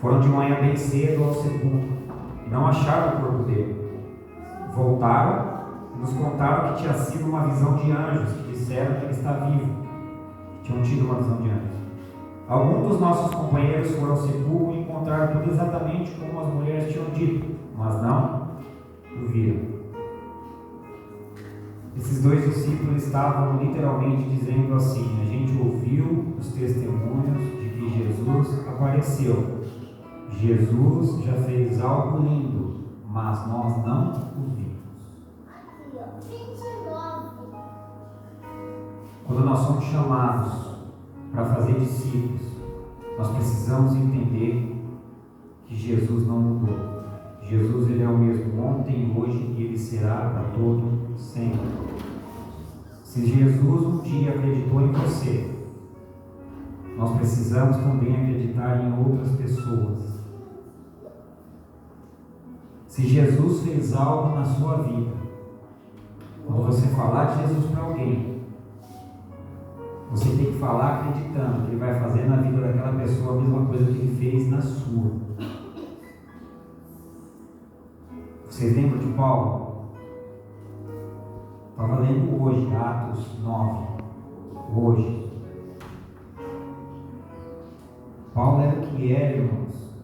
Foram de manhã bem cedo ao sepulcro e não acharam o corpo dele. Voltaram e nos contaram que tinha sido uma visão de anjos, que disseram que ele está vivo. Tinham tido uma visão de anjos. Alguns dos nossos companheiros foram ao sepulcro e encontraram tudo exatamente como as mulheres tinham dito, mas não o viram. Esses dois discípulos estavam literalmente dizendo assim: a gente ouviu os testemunhos de que Jesus apareceu. Jesus já fez algo lindo, mas nós não o vimos. Quando nós somos chamados para fazer discípulos, nós precisamos entender que Jesus não mudou. Jesus, ele é o mesmo ontem, hoje e ele será para todo sempre. Se Jesus um dia acreditou em você, nós precisamos também acreditar em outras pessoas. Se Jesus fez algo na sua vida, quando você falar de Jesus para alguém, você tem que falar acreditando que ele vai fazer na vida daquela pessoa a mesma coisa que ele fez na sua. Vocês lembram de Paulo? Estava lendo hoje, Atos 9. Hoje. Paulo era o que era, irmãos.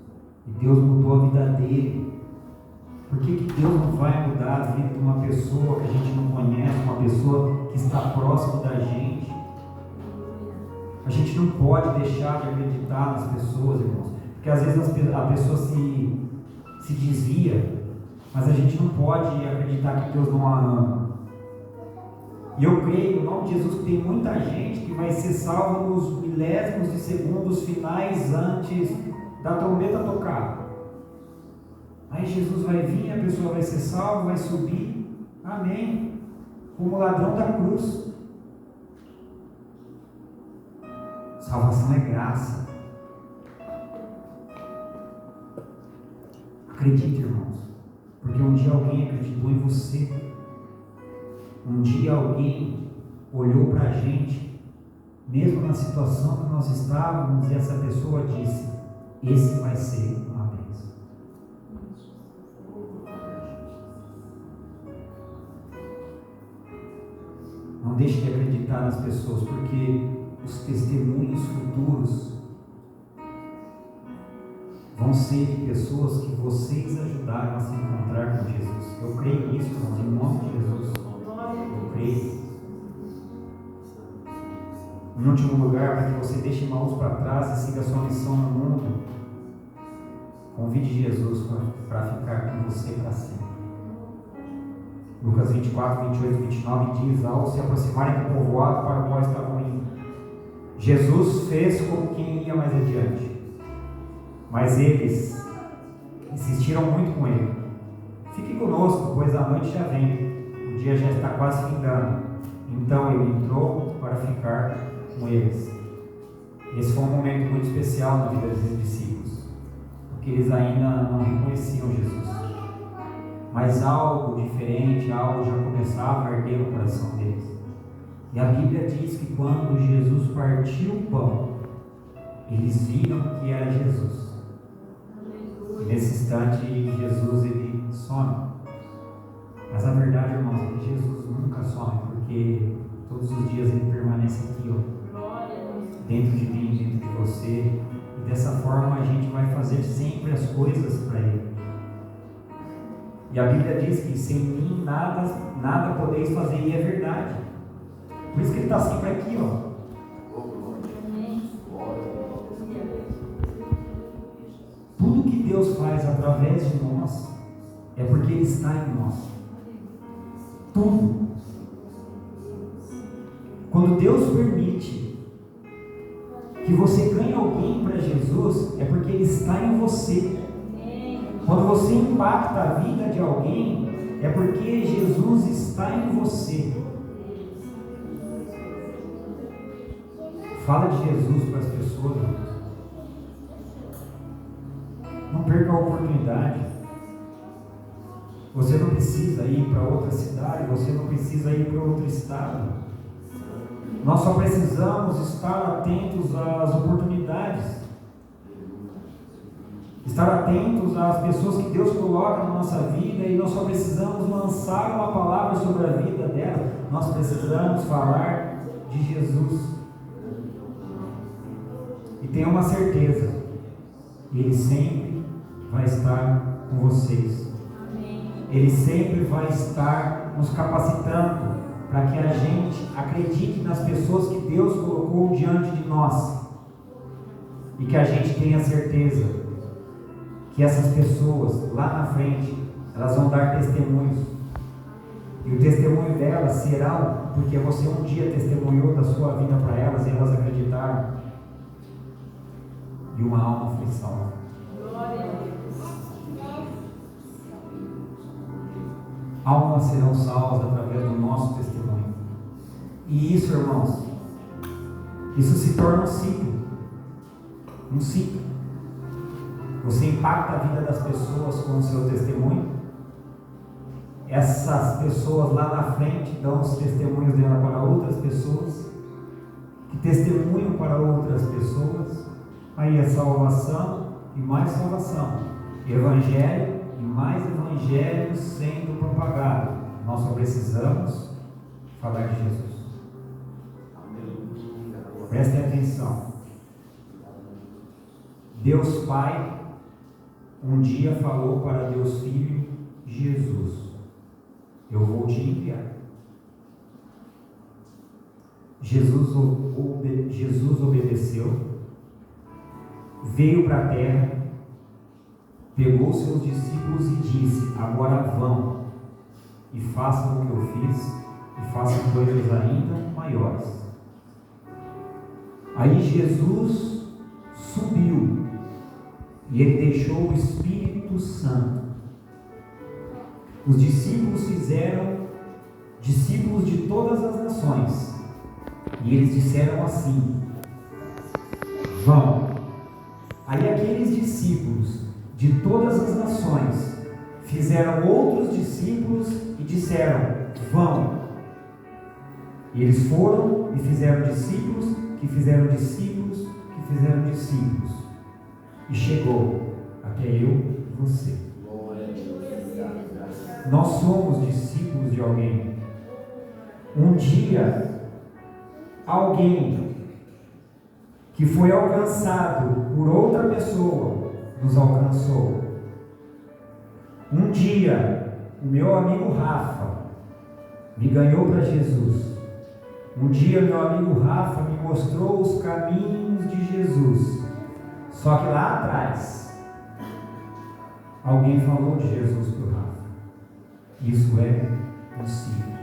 E Deus mudou a vida dele. Por que Deus não vai mudar a vida de uma pessoa que a gente não conhece, uma pessoa que está próximo da gente? A gente não pode deixar de acreditar nas pessoas, irmãos. Porque às vezes a pessoa se desvia, mas a gente não pode acreditar que Deus não a ama. E eu creio, no nome de Jesus, que tem muita gente que vai ser salva nos milésimos de segundos finais antes da trombeta tocar. Aí Jesus vai vir, a pessoa vai ser salva, vai subir. Amém. Como o ladrão da cruz. Salvação é graça. Acredite, irmãos. Porque um dia alguém acreditou em você. Um dia alguém olhou para a gente, mesmo na situação que nós estávamos, e essa pessoa disse: esse vai ser uma bênção. Não deixe de acreditar nas pessoas, porque os testemunhos futuros vão ser de pessoas que vocês ajudaram a se encontrar com Jesus. Eu creio nisso, irmãos, em nome de Jesus. Eu creio. Em último lugar, para que você deixe Maús para trás e siga a sua missão no mundo, convide Jesus para ficar com você para sempre. Lucas 24, 28 e 29 diz: ao se aproximarem do povoado para o qual estavam indo, Jesus fez como quem ia mais adiante. Mas eles insistiram muito com ele: fique conosco, pois a noite já vem, o dia já está quase findando. Então ele entrou para ficar com eles. Esse foi um momento muito especial na vida dos discípulos, porque eles ainda não reconheciam Jesus. Mas algo diferente, algo já começava a arder no coração deles. E a Bíblia diz que quando Jesus partiu o pão, eles viram que era Jesus. E nesse instante, Jesus ele some. Mas a verdade, irmãos, é que Jesus nunca some, porque todos os dias ele permanece aqui, ó, dentro de mim, dentro de você. E dessa forma a gente vai fazer sempre as coisas para ele. E a Bíblia diz que sem mim nada podeis fazer, e é verdade. Por isso que ele está sempre aqui, ó. Tudo que Deus faz através de nós é porque Ele está em nós. Tudo. Quando Deus permite que você ganhe alguém para Jesus, é porque Ele está em você. Quando você impacta a vida de alguém, é porque Jesus está em você. Fala de Jesus para as pessoas. Não perca a oportunidade. Você não precisa ir para outra cidade, você não precisa ir para outro estado. Nós só precisamos estar atentos às oportunidades. estar atentos às pessoas que Deus coloca na nossa vida, e nós só precisamos lançar uma palavra sobre a vida dela. Nós precisamos falar de Jesus. E tenha uma certeza, Ele sempre vai estar com vocês. Ele sempre vai estar nos capacitando para que a gente acredite nas pessoas que Deus colocou diante de nós, e que a gente tenha certeza que essas pessoas lá na frente, elas vão dar testemunhos, e o testemunho delas será porque você um dia testemunhou da sua vida para elas, e elas acreditaram, e uma alma foi salva. Glória a Deus. Almas serão salvas através do nosso testemunho. E isso, irmãos, isso se torna um ciclo. Um ciclo. Você impacta a vida das pessoas com o seu testemunho. Essas pessoas lá na frente dão os testemunhos dela para outras pessoas, que testemunham para outras pessoas. Aí é salvação e mais salvação. Evangelho e mais evangelho sendo propagado. Nós só precisamos falar de Jesus. Prestem atenção. Deus Pai um dia falou para Deus Filho, Jesus: eu vou te enviar. Jesus obedeceu, veio para a terra, pegou seus discípulos e disse: agora vão e façam o que eu fiz, e façam coisas ainda maiores. Aí Jesus subiu e ele deixou o Espírito Santo. Os discípulos fizeram discípulos de todas as nações, e eles disseram assim: vão. Aí aqueles discípulos de todas as nações fizeram outros discípulos e disseram: vão. E eles foram e fizeram discípulos, que fizeram discípulos, que fizeram discípulos. E chegou até eu e você. Nós somos discípulos de alguém. Um dia, alguém que foi alcançado por outra pessoa nos alcançou. Um dia, o meu amigo Rafa me ganhou para Jesus. Um dia, meu amigo Rafa me mostrou os caminhos de Jesus. Só que lá atrás, alguém falou de Jesus para o Rafa. Isso é possível.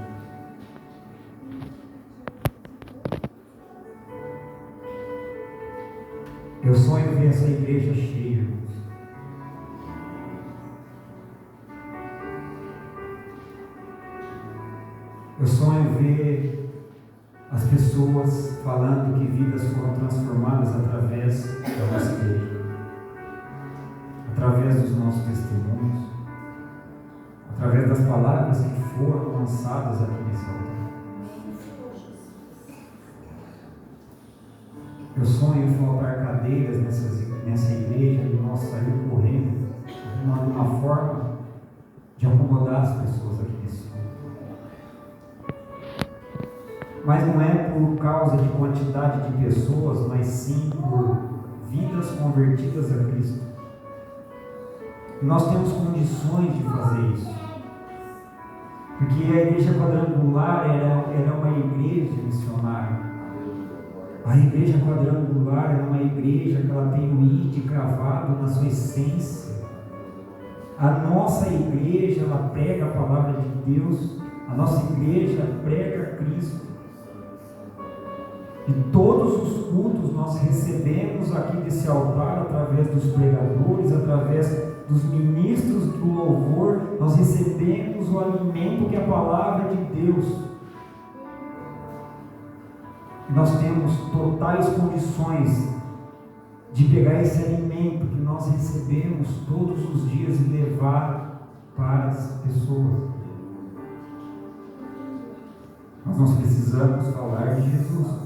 Eu sonho ver essa igreja cheia, irmãos. Eu sonho ver as pessoas falando que vidas foram transformadas através da nossa igreja, através dos nossos testemunhos, através das palavras que foram lançadas aqui nesse altar. Eu sonho em faltar cadeiras nessa igreja e nós sairmos correndo, arrumando uma forma de acomodar as pessoas aqui nesse altar. Mas não é por causa de quantidade de pessoas, mas sim por vidas convertidas a Cristo. E nós temos condições de fazer isso. Porque a igreja quadrangular era uma igreja missionária. A igreja quadrangular é uma igreja que ela tem o ID cravado na sua essência. A nossa igreja, ela prega a palavra de Deus. A nossa igreja prega Cristo. E todos os cultos nós recebemos aqui desse altar, através dos pregadores, através dos ministros do louvor, nós recebemos o alimento que é a palavra de Deus. E nós temos totais condições de pegar esse alimento que nós recebemos todos os dias e levar para as pessoas. Mas nós precisamos falar de Jesus.